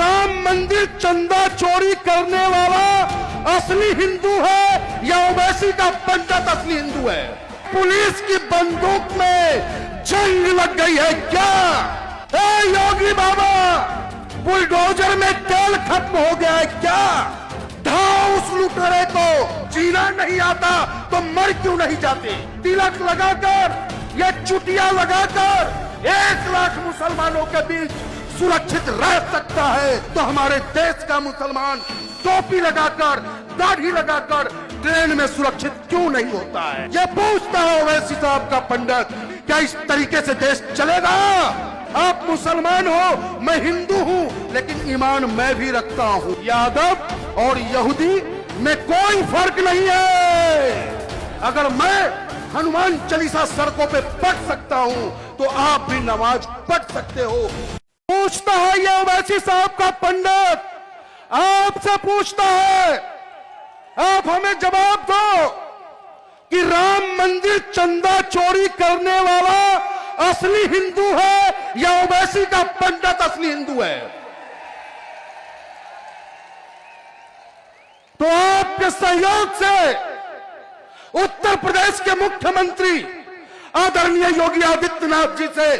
राम मंदिर चंदा चोरी करने वाला असली हिंदू है या ओवैसी का पंडित असली हिंदू है? पुलिस की बंदूक में जंग लग गई है क्या? ए योगी बाबा, बुलडोजर में तेल खत्म हो गया है क्या? ढाओ उस लुटेरे को। जीना नहीं आता तो मर क्यों नहीं जाते? तिलक लगाकर या चुटिया लगाकर 1 लाख मुसलमानों के बीच सुरक्षित रह सकता है तो हमारे देश का मुसलमान टोपी लगाकर, दाढ़ी लगाकर ट्रेन में सुरक्षित क्यों नहीं होता है? ये पूछता है ओवैसी साहब का पंडित, क्या इस तरीके से देश चलेगा? आप मुसलमान हो, मैं हिंदू हूं, लेकिन ईमान मैं भी रखता हूं। यादव और यहूदी में कोई फर्क नहीं है। अगर मैं हनुमान चालीसा सड़कों पे पढ़ सकता हूं तो आप भी नमाज पढ़ सकते हो। पूछता है ये ओवैसी साहब का पंडित, आपसे पूछता है, आप हमें जवाब दो कि राम मंदिर चंदा चोरी करने वाला असली हिंदू है या ओवैसी का पंडित असली हिंदू है? तो आपके सहयोग से उत्तर प्रदेश के मुख्यमंत्री आदरणीय योगी आदित्यनाथ जी से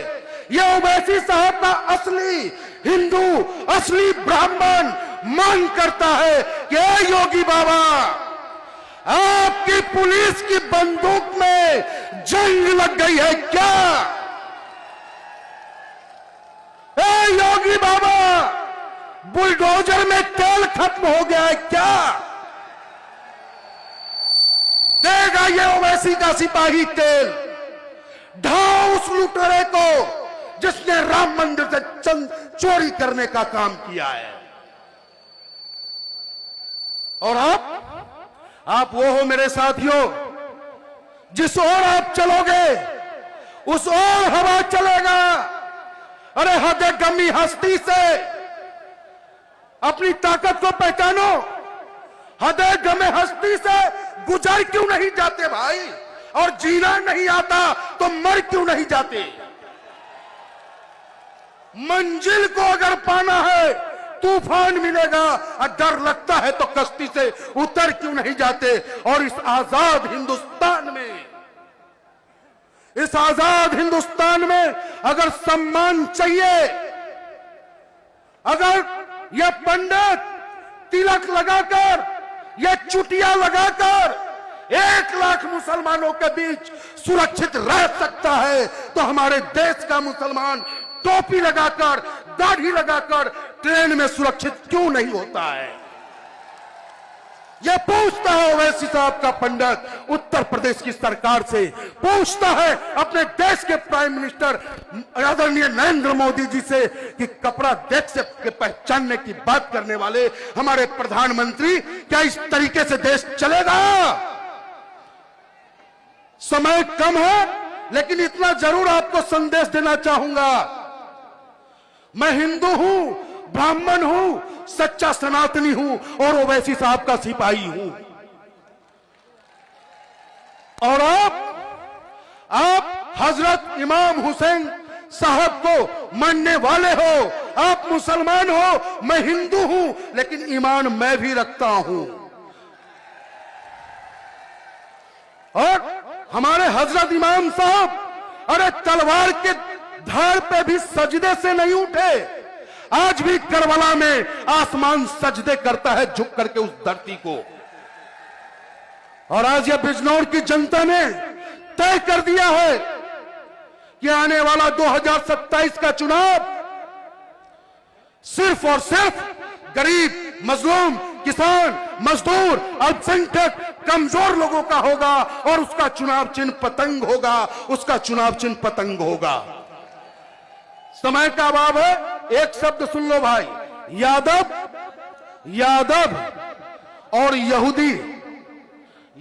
यह ओवैसी साहब का असली हिंदू, असली ब्राह्मण मांग करता है कि योगी बाबा, आपकी पुलिस की बंदूक में जंग लग गई है क्या? योगी बाबा, बुलडोजर में तेल खत्म हो गया है क्या? देगा ये ओवैसी का सिपाही तेल? ढाओ उस लुटेरे को जिसने राम मंदिर से चोरी करने का काम किया है। और आप वो हो मेरे साथियों, जिस ओर आप चलोगे उस ओर हवा चलेगा। अरे हदे गमी हस्ती से अपनी ताकत को पहचानो। हदे गमे हस्ती से गुजर क्यों नहीं जाते भाई? और जीना नहीं आता तो मर क्यों नहीं जाते? मंजिल को अगर पाना है तूफान मिलेगा, और डर लगता है तो कश्ती से उतर क्यों नहीं जाते? और इस आजाद हिंदुस्तान में, इस आजाद हिंदुस्तान में अगर सम्मान चाहिए, अगर यह पंडित तिलक लगाकर या चुटिया लगाकर 1 लाख मुसलमानों के बीच सुरक्षित रह सकता है तो हमारे देश का मुसलमान टोपी लगाकर, दाढ़ी लगाकर ट्रेन में सुरक्षित क्यों नहीं होता है? यह पूछता है ओवैसी साहब का पंडित उत्तर प्रदेश की सरकार से, पूछता है अपने देश के प्राइम मिनिस्टर आदरणीय नरेंद्र मोदी जी से कि कपड़ा देख से पहचानने की बात करने वाले हमारे प्रधानमंत्री, क्या इस तरीके से देश चलेगा? समय कम है, लेकिन इतना जरूर आपको संदेश देना चाहूंगा। मैं हिंदू हूं, ब्राह्मण हूं, सच्चा सनातनी हूं और ओवैसी साहब का सिपाही हूं। और आप हजरत इमाम हुसैन साहब को मानने वाले हो, आप मुसलमान हो, मैं हिंदू हूं, लेकिन ईमान मैं भी रखता हूं। और हमारे हजरत इमाम साहब, अरे तलवार के धार पे भी सजदे से नहीं उठे। आज भी करबला में आसमान सजदे करता है झुक करके उस धरती को। और आज यह बिजनौर की जनता ने तय कर दिया है कि आने वाला 2027 का चुनाव सिर्फ और सिर्फ गरीब, मजलूम, किसान, मजदूर, अल्पसंख्यक, कमजोर लोगों का होगा और उसका चुनाव चिन्ह पतंग होगा, उसका चुनाव चिन्ह पतंग होगा। समय का अभाव है, एक शब्द सुन लो भाई, यादव, यादव और यहूदी,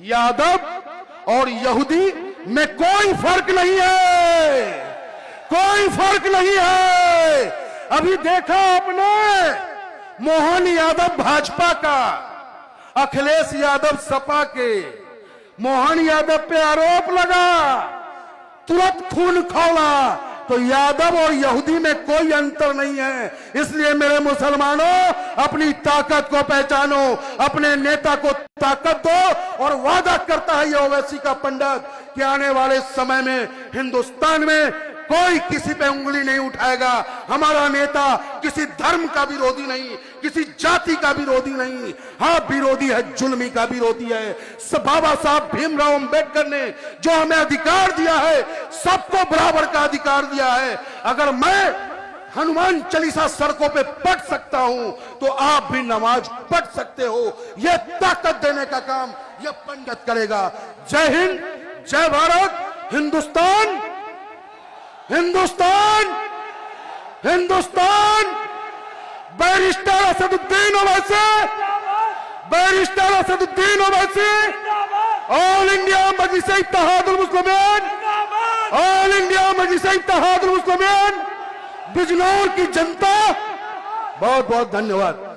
यादव और यहूदी में कोई फर्क नहीं है, कोई फर्क नहीं है। अभी देखा आपने मोहन यादव भाजपा का, अखिलेश यादव सपा के, मोहन यादव पे आरोप लगा, तुरंत खून खौला, तो यादव और यहूदी में कोई अंतर नहीं है। इसलिए मेरे मुसलमानों, अपनी ताकत को पहचानो, अपने नेता को ताकत दो। और वादा करता है ये ओवैसी का पंडित कि आने वाले समय में हिंदुस्तान में कोई किसी पे उंगली नहीं उठाएगा। हमारा नेता किसी धर्म का विरोधी नहीं, किसी जाति का विरोधी नहीं, हाँ विरोधी है, जुल्मी का विरोधी है। बाबा साहब भीमराव अंबेडकर ने जो हमें अधिकार दिया है, सबको बराबर का अधिकार दिया है। अगर मैं हनुमान चालीसा सड़कों पे पढ़ सकता हूं तो आप भी नमाज पढ़ सकते हो। यह ताकत देने का काम यह पंडित करेगा। जय हिंद, जय Bharat, Hindustan, Hindustan, Hindustan. Barrister Asaduddin Owaisi, barrister Asaduddin Owaisi, all India Majlis Ittehadul Muslimeen, all India Majlis Ittehadul Muslimeen, Bijnor की जनता, बहुत बहुत धन्यवाद।